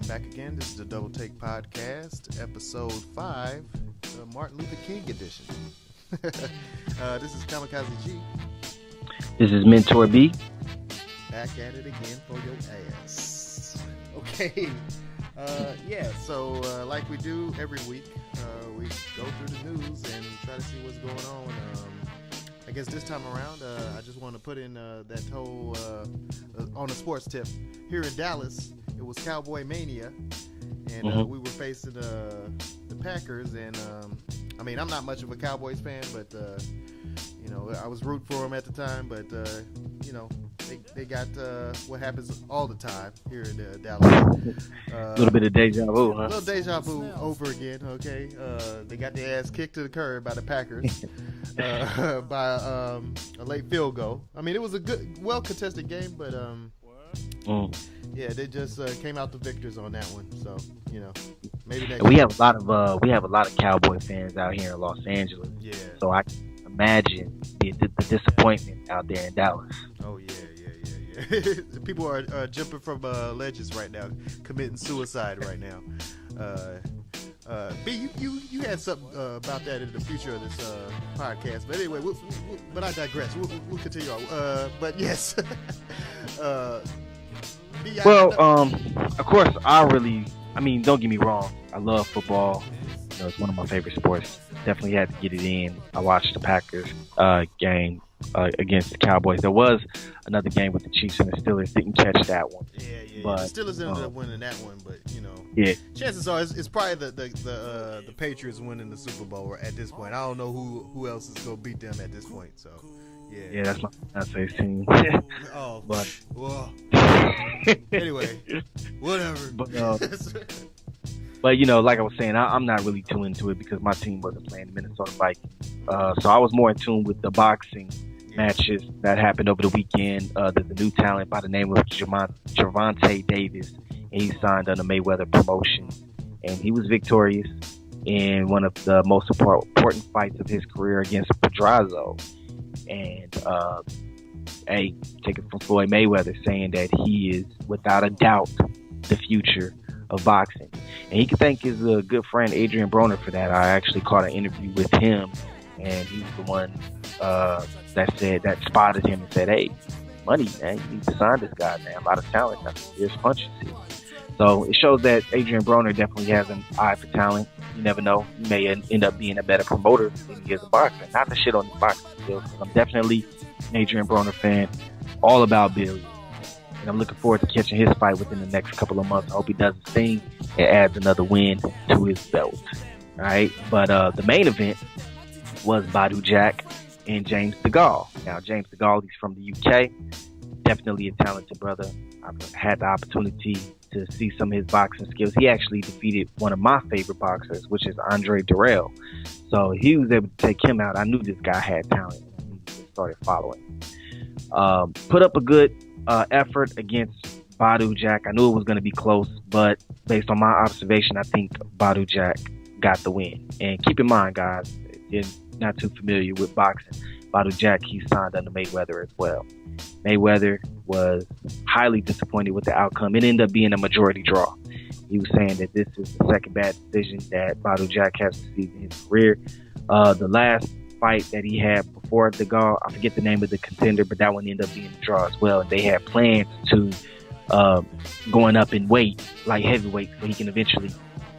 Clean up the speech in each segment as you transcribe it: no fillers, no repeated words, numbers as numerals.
welcome back again. This is the Double Take Podcast, episode 5, the Martin Luther King edition. This is Kamikaze G. This is Mentor B. Back at it again for your ass. Okay. So like we do every week, we go through the news and try to see what's going on. I guess this time around, I just want to put in that whole, on a sports tip, here in Dallas, it was Cowboy Mania, and we were facing the Packers, and I'm not much of a Cowboys fan, but I was rooting for them at the time, but they got what happens all the time here in Dallas. A little bit of deja vu, huh? A little deja vu over again, okay? They got their ass kicked to the curb by the Packers by a late field goal. I mean, it was a good, well-contested game, but yeah, they just came out the victors on that one. So, maybe next we have a lot of Cowboy fans out here in Los Angeles. Yeah. So I can imagine the disappointment out there in Dallas. Oh yeah. People are jumping from ledges right now, committing suicide right now. B, you had something about that in the future of this podcast, but anyway, but I digress. We'll continue on. But yes. B, of course, don't get me wrong. I love football. It's one of my favorite sports. Definitely had to get it in. I watched the Packers game against the Cowboys. There was another game with the Chiefs and the Steelers. Didn't catch that one. Yeah. But, the Steelers ended up winning that one, but yeah. Chances are it's probably the Patriots winning the Super Bowl at this point. I don't know who else is gonna beat them at this point. So yeah, that's my fiance's team. Oh, but well. Anyway, whatever. But like I was saying, I'm not really too into it because my team wasn't playing the Minnesota Vikings. So I was more in tune with the boxing matches that happened over the weekend. There's a new talent by the name of Gervonta Davis, and he signed under Mayweather Promotions, and he was victorious in one of the most important fights of his career against Pedraza. And take it from Floyd Mayweather, saying that he is without a doubt the future of boxing. And he can thank his good friend Adrian Broner for that. I actually caught an interview with him, and he's the one that spotted him and said, "Hey, money, man, you need to sign this guy, man. A lot of talent. I mean, there's punches here." So it shows that Adrian Broner definitely has an eye for talent. You never know. He may end up being a better promoter than he is a boxer. Not to shit on his boxing skills. I'm definitely an Adrian Broner fan. All about Billy. And I'm looking forward to catching his fight within the next couple of months. I hope he does his thing and adds another win to his belt. All right. But the main event was Badou Jack and James DeGaulle. Now, James DeGaulle, he's from the UK. Definitely a talented brother. I've had the opportunity to see some of his boxing skills. He actually defeated one of my favorite boxers, which is Andre Durrell. So he was able to take him out. I knew this guy had talent, and I started following. Put up a good effort against Badou Jack. I knew it was going to be close, but based on my observation, I think Badou Jack got the win. And keep in mind, guys, if you're not too familiar with boxing, Badou Jack, he signed under Mayweather as well. Mayweather was highly disappointed with the outcome. It ended up being a majority draw. He was saying that this is the second bad decision that Badou Jack has received in his career. The last fight that he had before DeGaulle, I forget the name of the contender, but that one ended up being a draw as well. And they had plans to going up in weight, like heavyweight, so he can eventually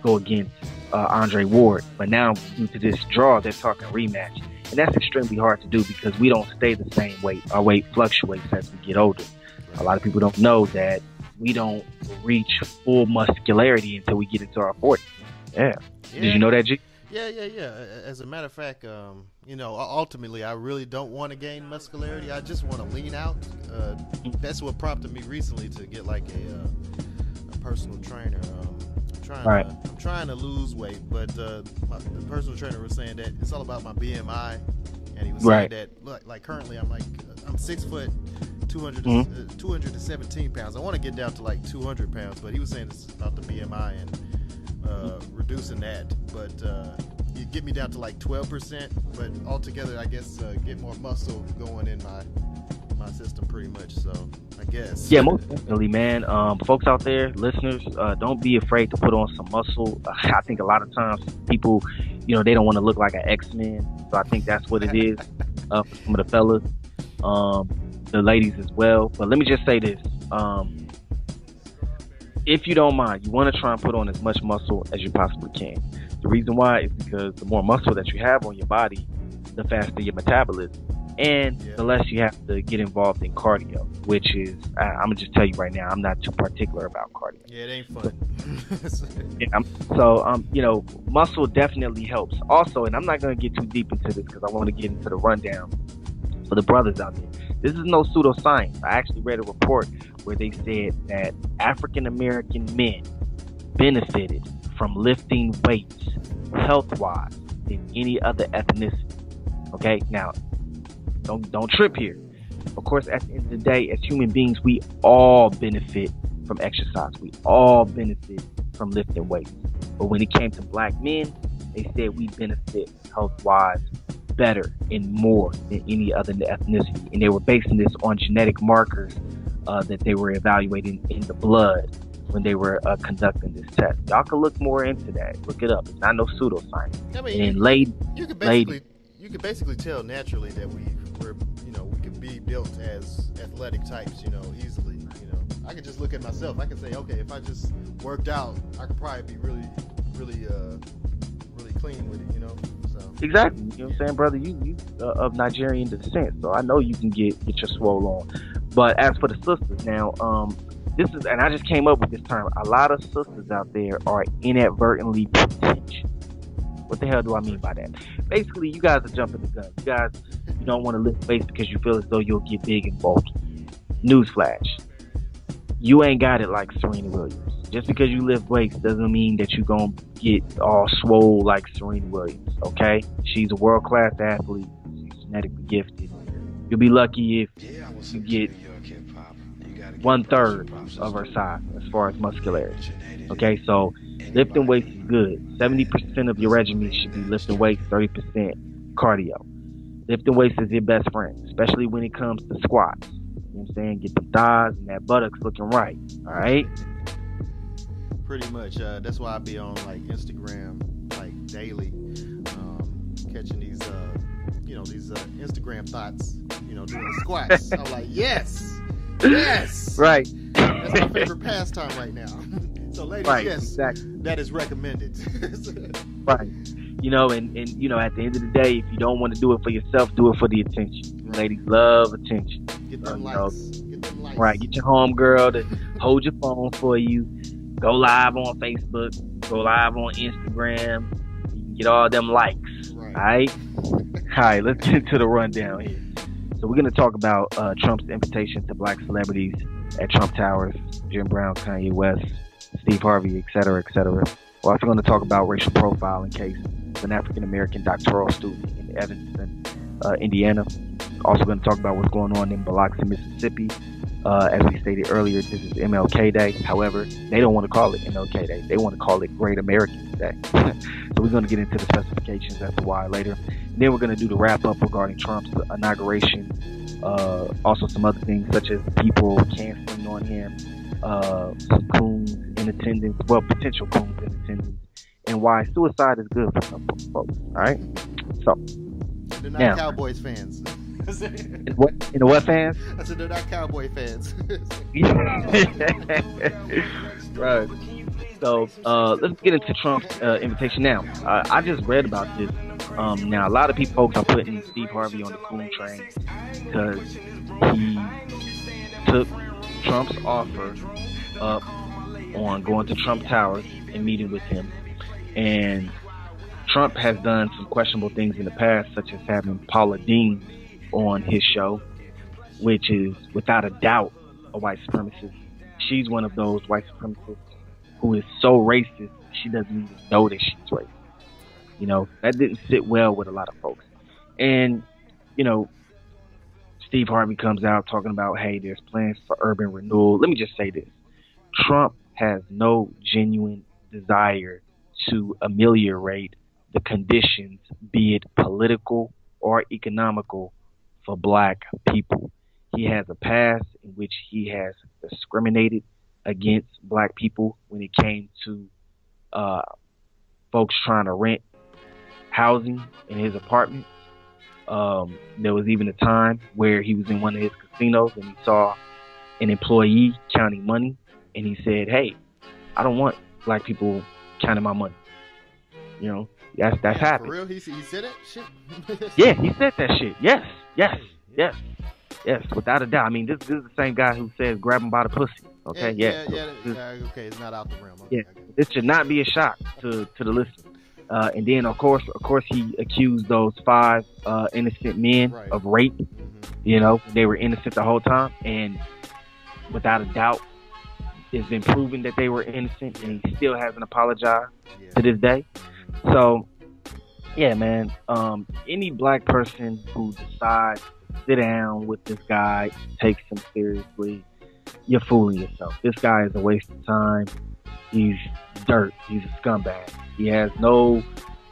go against Andre Ward. But now, due to this draw, they're talking rematch. And that's extremely hard to do because we don't stay the same weight. Our weight fluctuates as we get older. A lot of people don't know that we don't reach full muscularity until we get into our 40s. Yeah. Did you know that, G? Yeah. As a matter of fact, ultimately, I really don't want to gain muscularity. I just want to lean out. That's what prompted me recently to get like a personal trainer. I'm trying to lose weight, but the personal trainer was saying that it's all about my BMI, and he was saying that like currently I'm 6 foot, 217 pounds. I want to get down to like 200 pounds, but he was saying it's about the BMI and reducing that. But you get me down to like 12%, but altogether I guess get more muscle going in my system, pretty much. So I guess. Yeah, most definitely, man. Folks out there, listeners, don't be afraid to put on some muscle. I think a lot of times people, they don't want to look like an X-Men. So I think that's what it is for some of the fellas, the ladies as well. But let me just say this. If you don't mind, you want to try and put on as much muscle as you possibly can. The reason why is because the more muscle that you have on your body, the faster your metabolism. And the less you have to get involved in cardio, which is, I'm going to just tell you right now, I'm not too particular about cardio. Yeah, it ain't fun. Muscle definitely helps. Also, and I'm not going to get too deep into this because I want to get into the rundown for the brothers out there. This is no pseudoscience. I actually read a report where they said that African American men benefited from lifting weights health-wise than any other ethnicity. Okay, now don't trip here. Of course, at the end of the day, as human beings, we all benefit from exercise. We all benefit from lifting weights. But when it came to black men, they said we benefit health-wise better and more than any other ethnicity. And they were basing this on genetic markers that they were evaluating in the blood when they were conducting this test. Y'all can look more into that. Look it up. It's not no pseudoscience. I mean, and you could basically tell naturally that we could be built as athletic types, easily. I could just look at myself. I could say, okay, if I just worked out, I could probably be really clean with it, So exactly. You know what I'm saying, brother? You of Nigerian descent, so I know you can get your swole on. But as for the sisters, now, this is, and I just came up with this term. A lot of sisters out there are inadvertently potential. What the hell do I mean by that? Basically, you guys are jumping the gun. You don't want to lift weights because you feel as though you'll get big and bulky. Newsflash. You ain't got it like Serena Williams. Just because you lift weights doesn't mean that you're going to get all swole like Serena Williams, okay? She's a world-class athlete. She's genetically gifted. You'll be lucky if you get 1/3 of her size as far as muscularity. Okay, so lifting weights is good. 70% of your regimen should be lifting weights, 30% cardio. Lifting weights is your best friend, especially when it comes to squats. You know what I'm saying? Get the thighs and that buttocks looking right. All right? Pretty much. That's why I be on like Instagram like daily, catching these Instagram thoughts, doing the squats. I'm like, yes. Right. That's my favorite pastime right now. So, ladies, right, yes, exactly. That is recommended. Right. And at the end of the day, if you don't want to do it for yourself, do it for the attention. Right. Ladies love attention. Get them likes. Get them likes. Right. Get your homegirl to hold your phone for you. Go live on Facebook. Go live on Instagram. You can get all them likes. Right. All right. Let's get into the rundown here. So we're going to talk about Trump's invitation to black celebrities at Trump Towers, Jim Brown, Kanye West, Steve Harvey, et cetera, et cetera. We're also going to talk about racial profiling case of an African-American doctoral student in Evanston, Indiana. Also going to talk about what's going on in Biloxi, Mississippi. As we stated earlier, this is MLK Day. However, they don't want to call it MLK Day. They want to call it Great American Day. So we're going to get into the specifications as to why later. And then we're going to do the wrap-up regarding Trump's inauguration. Also some other things such as people canceling on him, some coons in attendance, well, potential coons in attendance, and why suicide is good for some folks. All right? So, they're not Cowboys fans. In the what fans? I said they're not Cowboy fans. Right. So let's get into Trump's invitation now. I just read about this. Now a lot of folks are putting Steve Harvey on the coon train because he took Trump's offer up on going to Trump Towers and meeting with him. And Trump has done some questionable things in the past, such as having Paula Deen on his show, which is without a doubt a white supremacist. She's one of those white supremacists who is so racist she doesn't even know that she's racist. That didn't sit well with a lot of folks. And Steve Harvey comes out talking about, hey, there's plans for urban renewal. Let me just say this. Trump has no genuine desire to ameliorate the conditions, be it political or economical, for black people. he has a past in which he has discriminated against black people when it came to folks trying to rent housing in his apartment. There was even a time where he was in one of his casinos and he saw an employee counting money, and he said, "Hey, I don't want black people counting my money." You know, that's happened. For real, he said that shit. Yeah, he said that shit. Yes, without a doubt. I mean, this is the same guy who says grab him by the pussy. Okay, yeah. Okay, it's not out the realm. Okay, yeah, this should not be a shock to the listener. And then, of course, he accused those 5 innocent men of rape. Mm-hmm. You know, they were innocent the whole time, and without a doubt, it's been proven that they were innocent, and he still hasn't apologized to this day. So, yeah, man, any black person who decides to sit down with this guy, takes him seriously, you're fooling yourself. This guy is a waste of time. He's dirt. He's a scumbag. He has no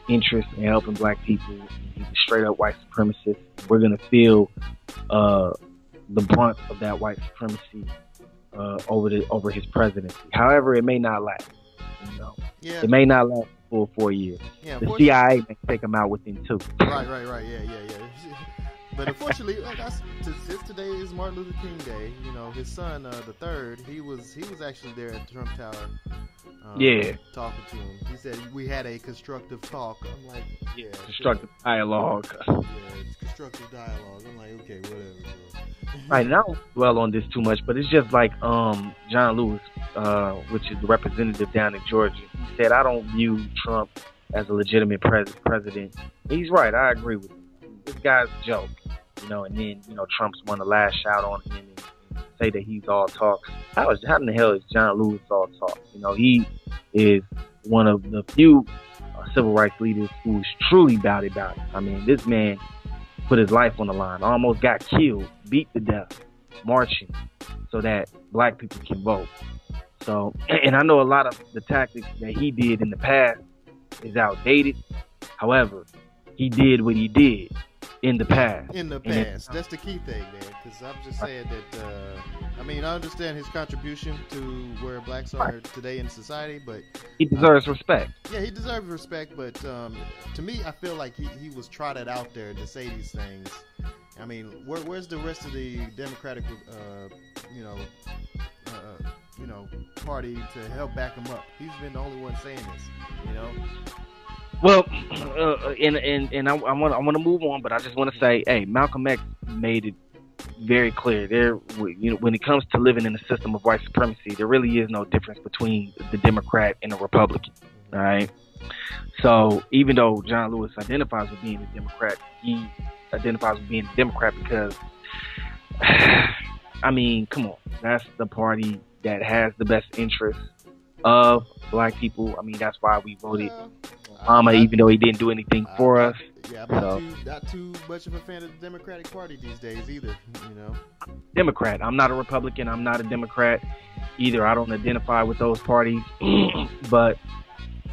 interest in helping black people. He's a straight up white supremacist. We're going to feel the brunt of that white supremacy over his presidency. However, it may not last. You know, it may not last for 4 years. Yeah, the CIA may take him out within 2. Right. Yeah. But unfortunately, since today is Martin Luther King Day, you know, his son, the third, he was actually there at Trump Tower. Talking to him. He said we had a constructive talk. I'm like, constructive dialogue. Yeah, it's constructive dialogue. I'm like, okay, whatever. Right, and I don't dwell on this too much, but it's just like John Lewis, which is the representative down in Georgia. He said, I don't view Trump as a legitimate president. He's right. I agree with him. This guy's a joke, you know. And then, you know, Trump's want to lash out on him and say that he's all talk. How in the hell is John Lewis all talk? You know, he is one of the few civil rights leaders who's truly about it. I mean, this man put his life on the line, almost got killed, beat to death, marching so that black people can vote. So, and I know a lot of the tactics that he did in the past is outdated. However, he did what he did in the past. That's the key thing, man. Because I'm just saying that, I mean, I understand his contribution to where blacks are today in society, but he deserves respect. Yeah, he deserves respect, but to me, I feel like he was trotted out there to say these things. I mean, where's the rest of the Democratic, party to help back him up? He's been the only one saying this, you know. Well, and I want to move on, but I just want to say, hey, Malcolm X made it very clear. When it comes to living in a system of white supremacy, there really is no difference between the Democrat and the Republican. All right. So even though John Lewis identifies with being a Democrat, he identifies with being a Democrat because, I mean, come on, that's the party that has the best interests of black people. I mean, that's why we voted Obama, even though he didn't do anything for us. Yeah, I'm not too much of a fan of the Democratic Party these days either, you know. Democrat. I'm not a Republican. I'm not a Democrat either. I don't identify with those parties. But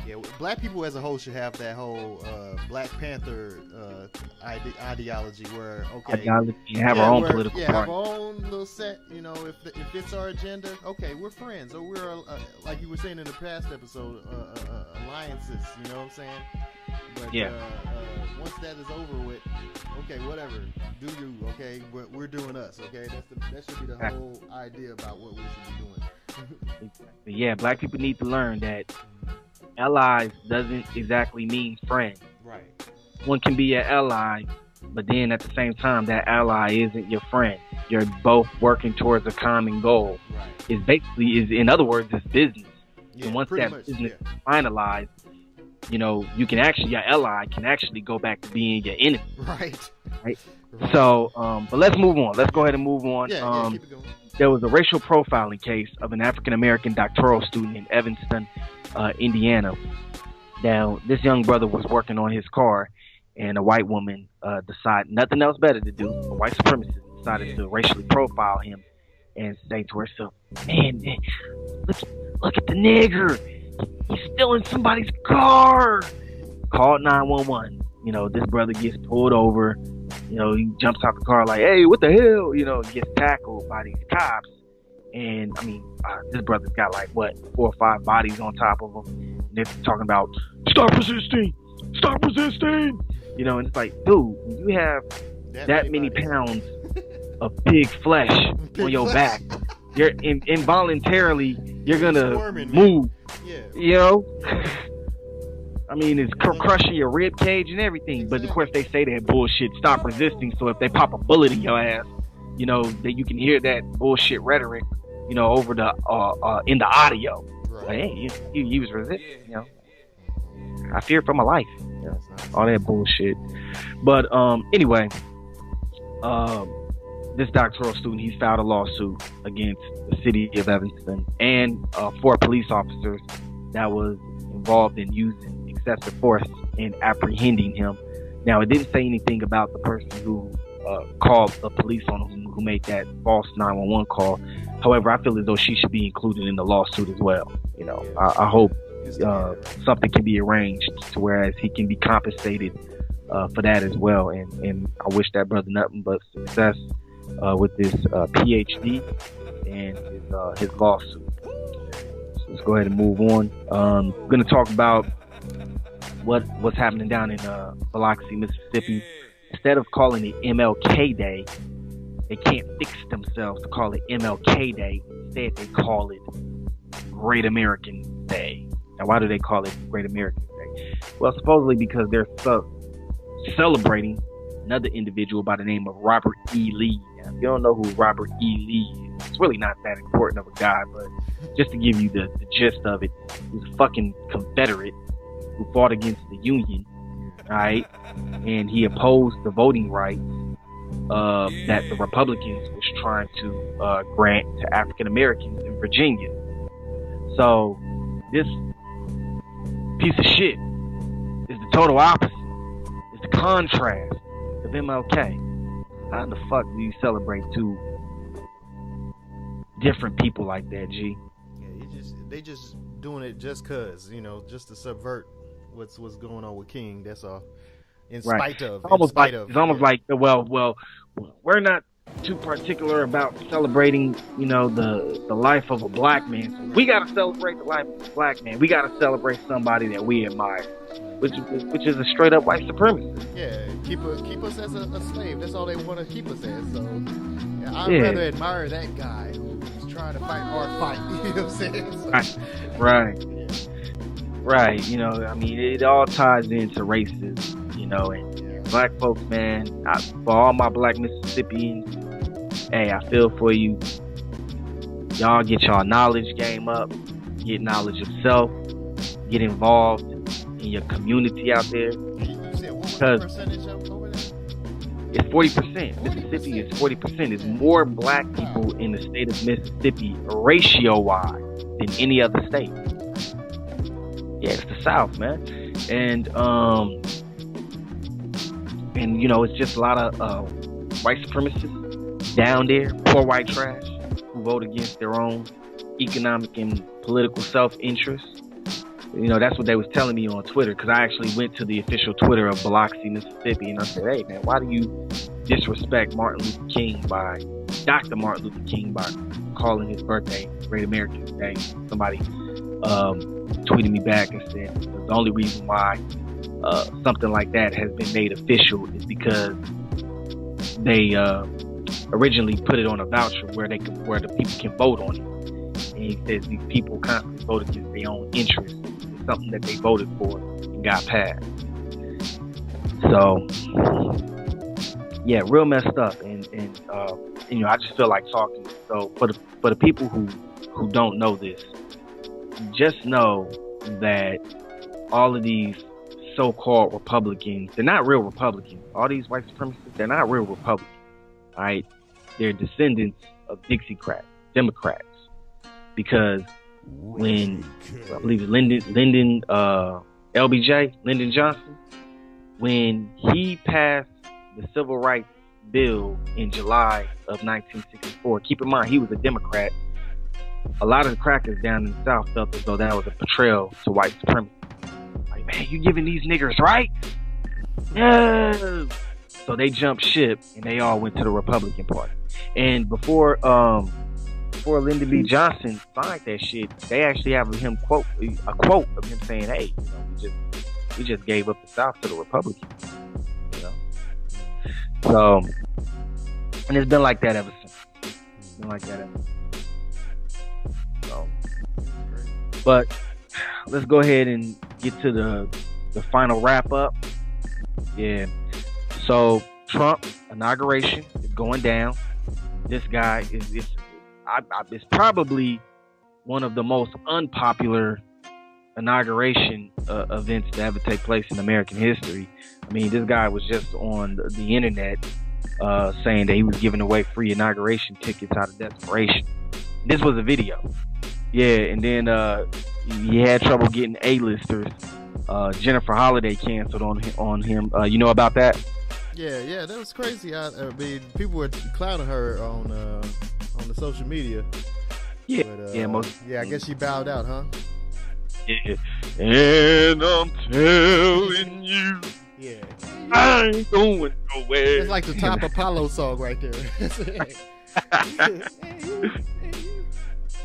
yeah, black people as a whole should have that whole Black Panther ideology where, have our own political party. Have our own little set, you know, if it's our agenda, okay, we're friends. Or we're, like you were saying in the past episode, alliances, you know what I'm saying? But once that is over with, okay, whatever, do you, okay, we're doing us, okay? That should be the whole idea about what we should be doing. Yeah, black people need to learn that allies doesn't exactly mean friends. Right. One can be an ally, but then at the same time, that ally isn't your friend. You're both working towards a common goal. Right. It's basically, in other words, it's business. Yeah, and once that business is finalized, you know, your ally can actually go back to being your enemy. Right. So, but let's move on. Let's go ahead and move on. Yeah, keep it going. There was a racial profiling case of an African-American doctoral student in Evanston, Indiana. Now, this young brother was working on his car, and a white woman decided nothing else better to do. A white supremacist decided to racially profile him and say to herself, "Man, look at the nigger. He's stealing somebody's car." Called 911. You know, this brother gets pulled over. You know, he jumps out the car like, hey, what the hell? You know, gets tackled by these cops. And, I mean, this brother's got like, 4 or 5 bodies on top of him. And they're talking about, stop resisting! Stop resisting! You know, and it's like, dude, when you have that many pounds of pig flesh on your back, you're involuntarily, you're going to move. Yeah. You know? I mean, it's crushing your rib cage and everything. Exactly. But of course, they say that bullshit, stop resisting. So if they pop a bullet in your ass, you know, that you can hear that bullshit rhetoric, you know, over the in the audio. Right. Like, hey, you was resisting, you know. I fear for my life. You know, all that bullshit. But anyway, this doctoral student, he's filed a lawsuit against the city of Evanston and 4 police officers that was involved in using excessive force in apprehending him. Now, it didn't say anything about the person who called the police on him, who made that false 911 call. However, I feel as though she should be included in the lawsuit as well. You know, I hope something can be arranged to whereas he can be compensated for that as well. And I wish that brother nothing but success with his PhD and his lawsuit. So let's go ahead and move on. I'm going to talk about what's happening down in Biloxi, Mississippi. Instead of calling it MLK Day, they can't fix themselves to call it MLK Day. Instead, they call it Great American Day. Now, why do they call it Great American Day? Well, supposedly because they're celebrating another individual by the name of Robert E. Lee. Now, if you don't know who Robert E. Lee is, it's really not that important of a guy, but just to give you the gist of it, he's a fucking Confederate who fought against the Union, all right? And he opposed the voting rights that the Republicans was trying to grant to African Americans in Virginia. So this piece of shit is the total opposite. It's the contrast of MLK. How the fuck do you celebrate 2 different people like that, G? Yeah, they just doing it just cause, you know, just to subvert what's going on with King. That's all. In spite of. It's almost like, well, we're not too particular about celebrating, you know, the life of a black man. So we got to celebrate the life of a black man. We got to celebrate somebody that we admire, which is a straight up white supremacist. Yeah, keep us as a slave. That's all they want to keep us as. So I'd rather admire that guy who's trying to fight our fight. You know what I'm saying? So, right. You know, I mean, it all ties into racism. You know, and black folks, man, for all my black Mississippians, hey, I feel for you. Y'all get y'all knowledge game up, get knowledge of self, get involved in your community out there. You said what was the percentage over there? It's 40%. Mississippi is 40%. It's more black people in the state of Mississippi ratio-wise than any other state. Yeah, it's the South, man. And you know, it's just a lot of white supremacists down there, poor white trash, who vote against their own economic and political self-interest. You know, that's what they was telling me on Twitter, because I actually went to the official Twitter of Biloxi, Mississippi, and I said, hey, man, why do you disrespect Dr. Martin Luther King by calling his birthday Great American Day? Somebody tweeted me back and said the only reason why something like that has been made official is because they originally put it on a voucher where the people can vote on it. And he says these people constantly vote against their own interests. It's something that they voted for and got passed. So yeah, real messed up. And you know, I just feel like talking. So for the people who don't know this, just know that all of these so-called Republicans, they're not real Republicans. All these white supremacists, they're not real Republicans. All right, they're descendants of Dixiecrats, Democrats. Because when I believe Lyndon Johnson, when he passed the Civil Rights Bill in July of 1964, keep in mind he was a Democrat. A lot of the crackers down in the South felt as though that was a betrayal to white supremacy. Like, man, you giving these niggers rights? No. So they jumped ship and they all went to the Republican Party. And before Lyndon B. Johnson signed that shit, they actually have a quote of him saying, "Hey, we just gave up the South to the Republicans." You know, so and it's been like that ever since. So, but let's go ahead and get to the final wrap up. Yeah. So Trump inauguration is going down. This guy it's probably one of the most unpopular inauguration events to ever take place in American history. I mean, this guy was just on the internet saying that he was giving away free inauguration tickets out of desperation. And this was a video. Yeah, and then he had trouble getting A-listers. Jennifer Holliday canceled on him. You know about that? Yeah, that was crazy. I mean, people were clowning her on the social media. Yeah, but, I guess she bowed out, huh? Yeah, and I'm telling you, yeah, I ain't going nowhere. It's like the top Apollo song right there.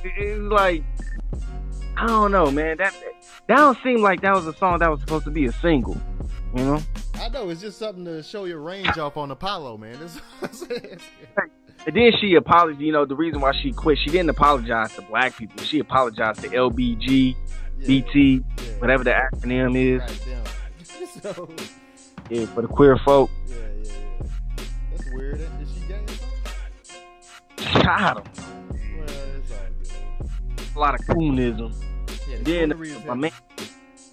It's like, I don't know, man. That don't seem like that was a song that was supposed to be a single, you know? I know, it's just something to show your range off on Apollo, man. And then she apologized. You know, the reason why she quit, she didn't apologize to black people. She apologized to LBG, BT, whatever the acronym is. Right, so, yeah, for the queer folk. Yeah. That's weird. Is she gay or something? I don't know. Well, it's all good. A lot of coonism. Yeah, then my man,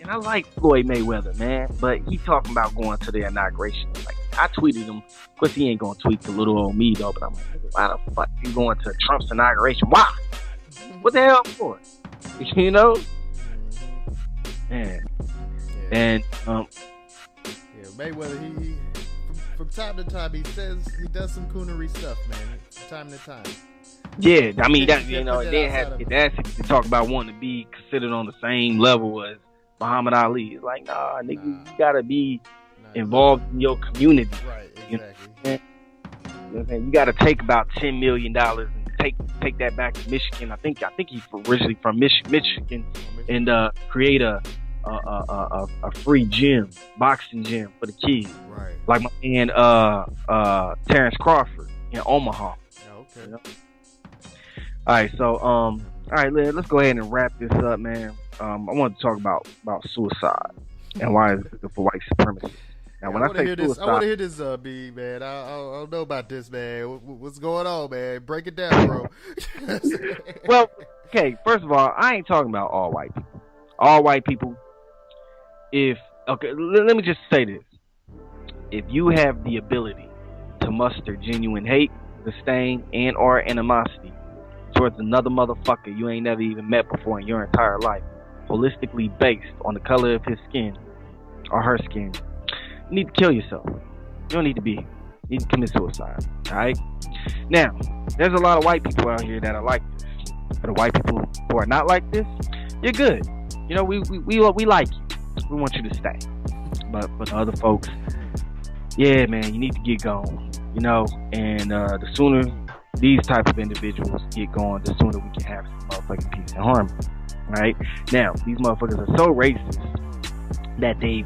and I like Floyd Mayweather, man, but he talking about going to the inauguration. Like, I tweeted him. Of course, he ain't gonna tweet to little old me though. But I'm like, why the fuck you going to Trump's inauguration? Why? What the hell for? You know? Man. Yeah. And Mayweather, he from time to time he says he does some coonery stuff, man. From time to time. Yeah, I mean that, you know, they have the audacity to talk about wanting to be considered on the same level as Muhammad Ali. It's like, nah, nigga, you gotta be involved in your community. Right, exactly. You know what I'm saying? You gotta take about $10 million and take that back to Michigan. I think he's originally from Michigan, and create a free gym, boxing gym for the kids. Right. Like my man Terrence Crawford in Omaha. Oh, okay. You know? All right, so all right, let's go ahead and wrap this up, man. I want to talk about suicide and why it's good for white supremacy. Now, when I say suicide, I want to hear this, B, man. I don't know about this, man. What's going on, man? Break it down, bro. Well, okay. First of all, I ain't talking about all white people. All white people. Let me just say this: if you have the ability to muster genuine hate, disdain, and/or animosity towards another motherfucker you ain't never even met before in your entire life, holistically based on the color of his skin or her skin, you need to kill yourself. You don't need to be here. You need to commit suicide. Alright? Now, there's a lot of white people out here that are like this. For the white people who are not like this, you're good. You know, we like you. We want you to stay. But for the other folks, yeah, man, you need to get going. You know, and the sooner these type of individuals get going, the sooner we can have some motherfucking peace and harmony. Right? Now, these motherfuckers are so racist that they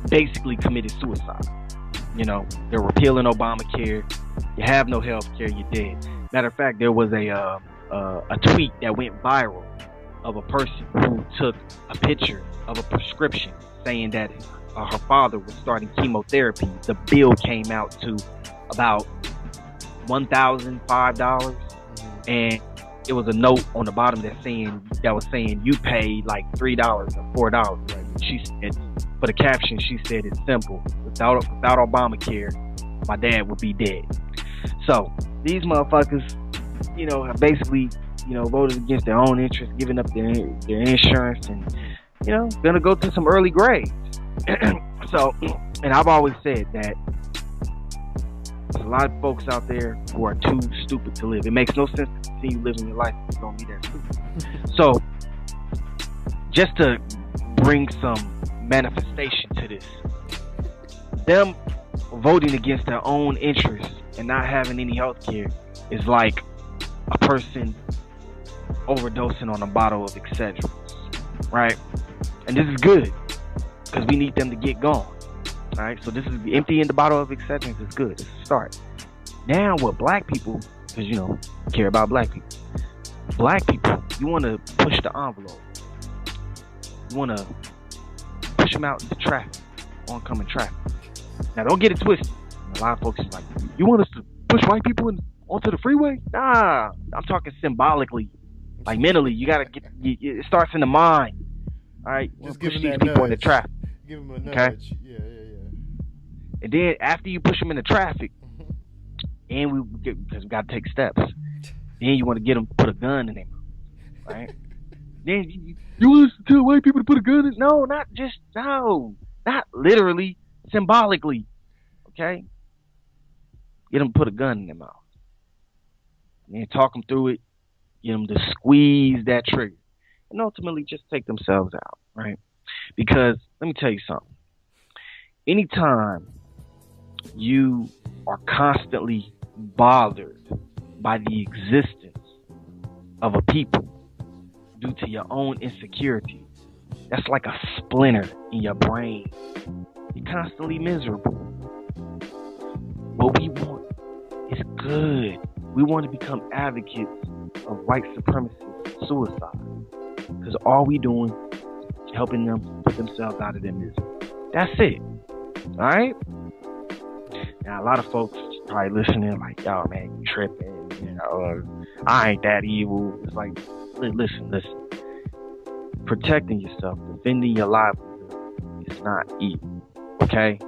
basically committed suicide. You know, they're repealing Obamacare. You have no health care, you're dead. Matter of fact, there was a tweet that went viral of a person who took a picture of a prescription saying that her father was starting chemotherapy. The bill came out to about $1,005, and it was a note on the bottom that was saying you paid like $3 or $4. Right? She said, for the caption, she said it's simple. Without Obamacare, my dad would be dead. So these motherfuckers, you know, have basically, you know, voted against their own interests, giving up their insurance, and, you know, gonna go to some early graves. So, and I've always said that there's a lot of folks out there who are too stupid to live. It makes no sense to see you living your life if you don't be that stupid. So, just to bring some manifestation to this, them voting against their own interests and not having any health care is like a person overdosing on a bottle of Excedrin, right? And this is good because we need them to get gone. All right, so this is emptying the bottle of Excedrin is good. It's a start. Now, what black people, because care about black people. Black people, you want to push the envelope. You want to push them out into traffic, oncoming traffic. Now, don't get it twisted. A lot of folks are like, you want us to push white people onto the freeway? Nah, I'm talking symbolically, like mentally. You gotta get. It starts in the mind. All right, just push give these them people into traffic. Give them a nudge. Okay? Yeah. And then after you push them into traffic, and because we gotta take steps. Then you want to get them to put a gun in their mouth, right? Then you want to tell white people to put a gun in? No, not literally, symbolically, okay? Get them to put a gun in their mouth. And then talk them through it, get them to squeeze that trigger, and ultimately just take themselves out, right? Because let me tell you something. Anytime you are constantly bothered by the existence of a people due to your own insecurities, that's like a splinter in your brain. You're constantly miserable. What we want is good. We want to become advocates of white supremacist suicide, because all we doing is helping them put themselves out of their misery. That's it. All right? Now, a lot of folks probably listening like, yo, man, you tripping. I ain't that evil. It's like, listen. Protecting yourself, defending your livelihood, it's not evil, okay?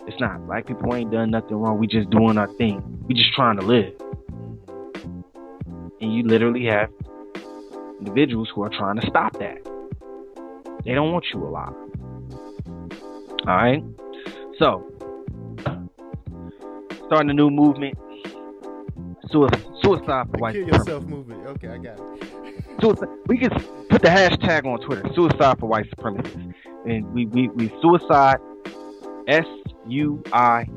It's not. Black people ain't done nothing wrong. We just doing our thing. We just trying to live. And you literally have individuals who are trying to stop that. They don't want you alive. All right? So, starting a new movement. Suicide for white supremacy. Kill yourself movement. Okay, I got it. Suicide. We can put the hashtag on Twitter. Suicide for white supremacists. And we suicide. SUISIDE.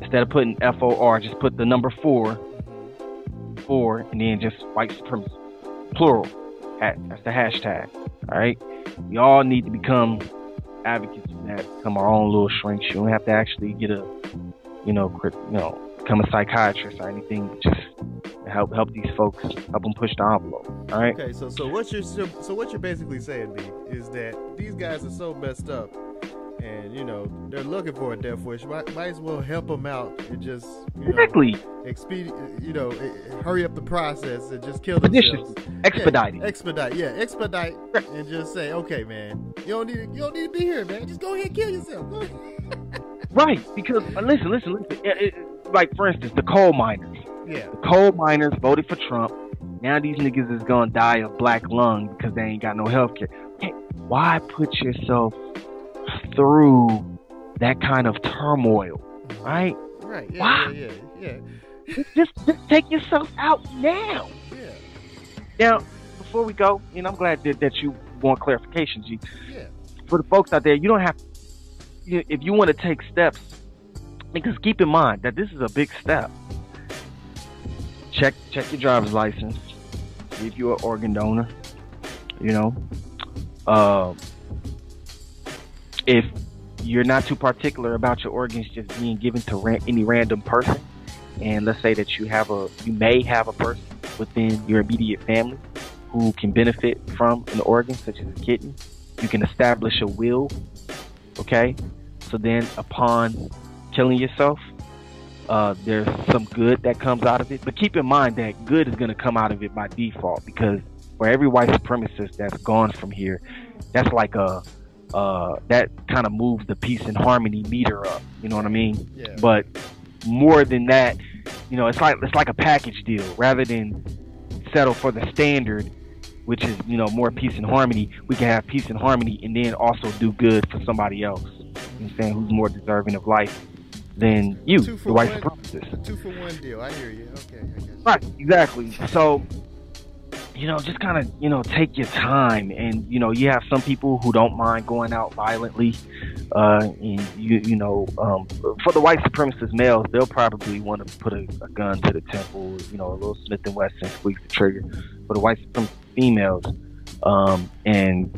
Instead of putting FOR, just put the number 4, and then just white supremacy. Plural. That's the hashtag. All right. We all need to become advocates for that. Become our own little shrinks. You don't have to actually get a, become a psychiatrist or anything. Just help these folks. Help them push the envelope. All right. Okay. So what you're basically saying, B, is that these guys are so messed up, and they're looking for a death wish. Might as well help them out and just exactly hurry up the process and just kill themselves. Expedite, and just say, okay, man, you don't need to be here, man. Just go ahead and kill yourself. Right? Because listen. Like for instance, the coal miners. Yeah. The coal miners voted for Trump. Now these niggas is gonna die of black lung because they ain't got no health care. Hey, why put yourself through that kind of turmoil, right? Right. Yeah. Why? Yeah. Just take yourself out now. Yeah. Now, before we go, I'm glad that you want clarification, G. Yeah. For the folks out there, you don't have. If you want to take steps, because keep in mind that this is a big step. Check your driver's license. See if you're an organ donor. If you're not too particular about your organs just being given to any random person, and let's say that you may have a person within your immediate family who can benefit from an organ such as a kidney, you can establish a will. Okay, so then upon killing yourself, there's some good that comes out of it. But keep in mind that good is going to come out of it by default, because for every white supremacist that's gone from here, that's like that kind of moves the peace and harmony meter up. You know what I mean? Yeah. But more than that, it's like a package deal. Rather than settle for the standard, which is more peace and harmony, we can have peace and harmony and then also do good for somebody else. You know what I'm saying? Who's more deserving of life than you, the white supremacist. 2-for-1 deal. I hear you. Okay. I guess. Right. Exactly. So just kind of, take your time. And, you have some people who don't mind going out violently. And, for the white supremacist males, they'll probably want to put a gun to the temple, a little Smith & Wesson, squeeze the trigger. For the white supremacist females, and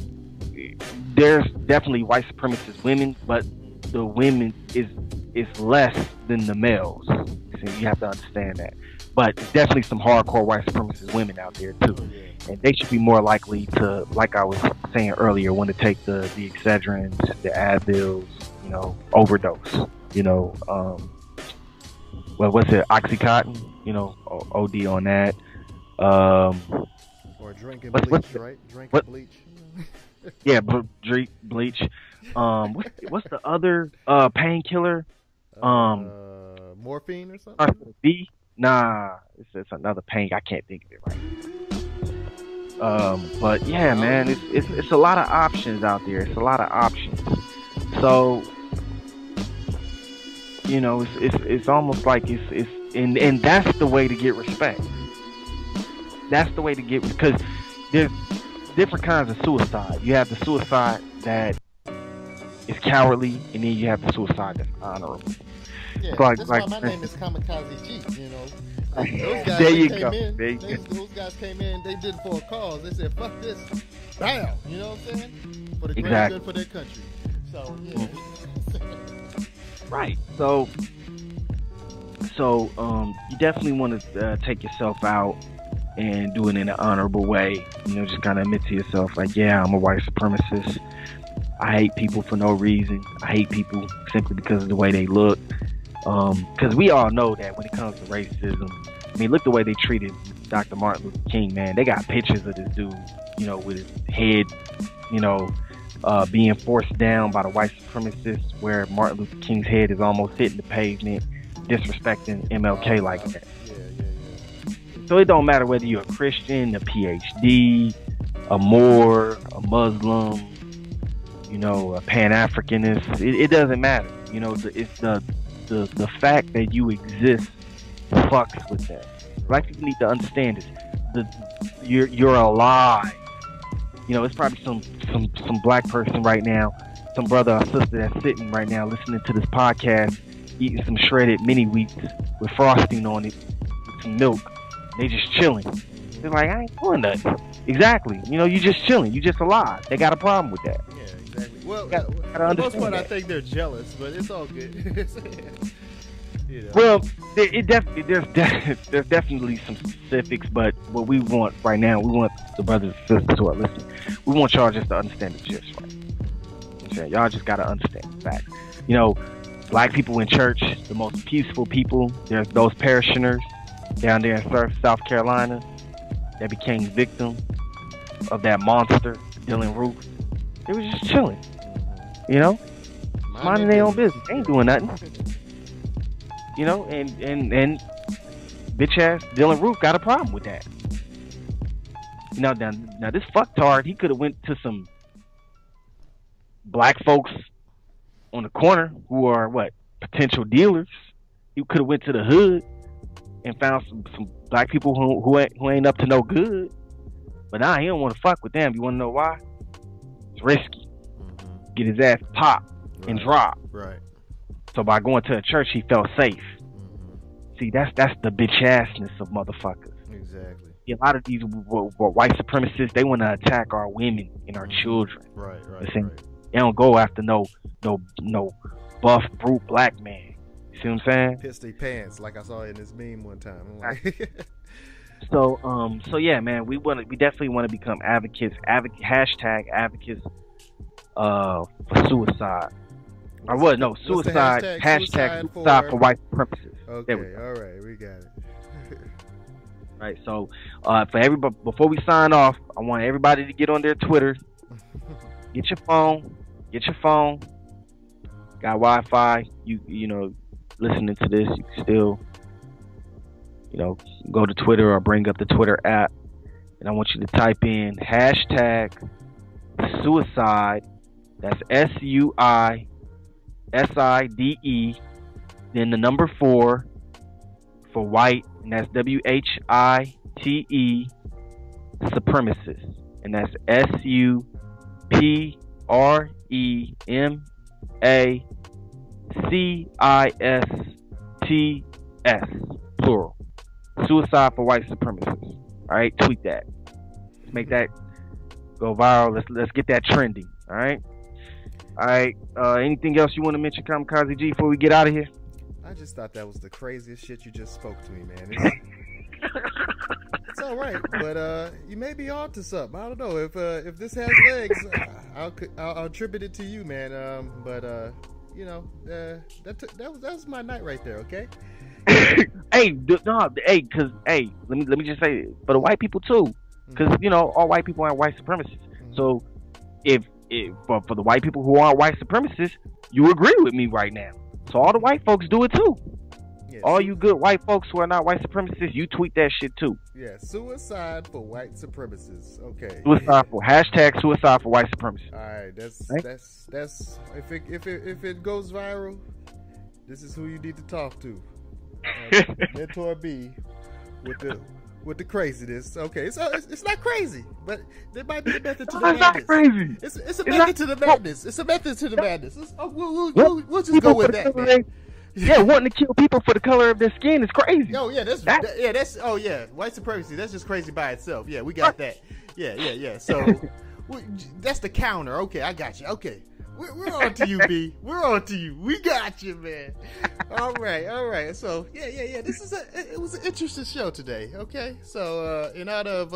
there's definitely white supremacist women, but the women is less than the males. So you have to understand that. But there's definitely some hardcore white supremacist women out there too, and they should be more likely to, like I was saying earlier, want to take the Excedrins, the Advils, overdose. What's it, Oxycontin? OD on that. Or drinking bleach, right? Drinking bleach. Yeah, drink bleach. What's the other painkiller? Morphine or something? B? Nah, it's another pain. I can't think of it right. But yeah, man, it's a lot of options out there. It's a lot of options. So, it's almost like and that's the way to get respect. That's the way to get, because there's different kinds of suicide. You have the suicide that is cowardly, and then you have the suicide that's honorable. Yeah, that's why my name is Kamikaze G. Those guys there you came go. in. There you go. Those guys came in. They did it for a cause. They said, "Fuck this, bam!" You know what I'm saying? For the greater good for their country. So yeah. Right. So you definitely want to take yourself out and do it in an honorable way. Just kind of admit to yourself, like, yeah, I'm a white supremacist. I hate people for no reason. I hate people simply because of the way they look. Because we all know that when it comes to racism, look the way they treated Dr. Martin Luther King, man. They got pictures of this dude, with his head, being forced down by the white supremacists, where Martin Luther King's head is almost hitting the pavement, disrespecting MLK like that. Yeah. So it don't matter whether you're a Christian, a PhD, a Moor, a Muslim, a Pan-Africanist. It doesn't matter. It's the fact that you exist fucks with that. Black people need to understand this. You're alive. It's probably some black person right now, some brother or sister that's sitting right now listening to this podcast, eating some shredded mini wheats with frosting on it, with some milk. They just chilling. They're like, I ain't doing nothing. Exactly. You just chilling. You just alive. They got a problem with that. Yeah, exactly. Well, for the most part, I think they're jealous, but it's all good. Well, there's definitely some specifics, but what we want right now, we want the brothers and sisters who are listening, we want y'all just to understand the gist, right? Y'all just gotta understand the facts. Black people in church, the most peaceful people. There's those parishioners down there in South Carolina that became victim of that monster, Dylan Roof. They was just chilling, minding their own business. They ain't doing nothing. And bitch ass Dylan Roof got a problem with that. Now this fucktard, he could have went to some black folks on the corner who are potential dealers. He could have went to the hood and found some black people who ain't up to no good. But nah, he don't want to fuck with them. You want to know why? It's risky. Get his ass popped and dropped. Right. So by going to a church, he felt safe. See, that's the bitch assness of motherfuckers. Exactly. A lot of these white supremacists, they want to attack our women and our children. Right. They don't go after no buff, brute black man. You see what I'm saying? Piss their pants, like I saw in this meme one time. So yeah, man, we definitely want to become advocates. Hashtag advocates for suicide. Or what? No, suicide. Hashtag suicide for white supremacists. Okay, all right, we got it. Right, so for everybody, before we sign off, I want everybody to get on their Twitter. Get your phone. Got Wi-Fi. You listening to this, you can still, go to Twitter or bring up the Twitter app, and I want you to type in hashtag suicide. That's SUISIDE, then the number 4 for white, and that's WHITE, supremacists, and that's SUPREMACISTS, plural. Suicide for white supremacists. All right, tweet that. Let's make that go viral. Let's get that trending. All right. All right. Anything else you want to mention, Kamikaze G, before we get out of here? I just thought that was the craziest shit you just spoke to me, man. It's all right, but you may be on to something. I don't know if this has legs. I'll attribute it to you, man. But you know, that was my night right there. Okay. Hey, let me just say for the white people too, because you know all white people aren't white supremacists. So if for the white people who aren't white supremacists, you agree with me right now. So all the white folks do it too. Yeah, all you good white folks who are not white supremacists, you tweet that shit too. Yeah, suicide for white supremacists. Okay. Suicide for #suicide for white supremacists. All right, that's if it goes viral, this is who you need to talk to. Mentor B with the craziness. Okay, so it's not crazy, but there might be a method to the madness. It's not crazy. It's a method to the madness. It's a method to the madness. We'll just go with that, man. Yeah, wanting to kill people for the color of their skin is crazy. Oh yeah, that's white supremacy. That's just crazy by itself. Yeah, we got that. Yeah. So that's the counter. Okay, I got you. Okay, we're on to you, B. We're on to you. We got you, man. All right. So yeah. It was an interesting show today. Okay, so in honor of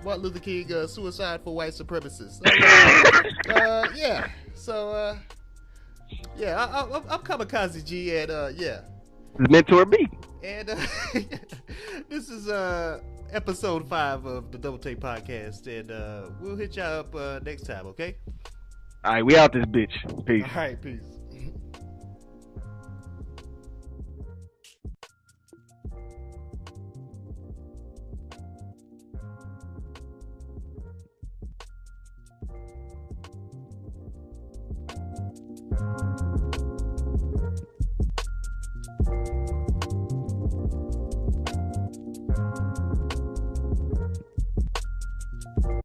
Martin Luther King, suicide for white supremacists. Yeah. So. Yeah, I'm Kamikaze G, and Mentor B. And this is episode 5 of the Double Take Podcast, and we'll hit y'all up next time, okay? All right, we out this bitch. Peace. All right, peace.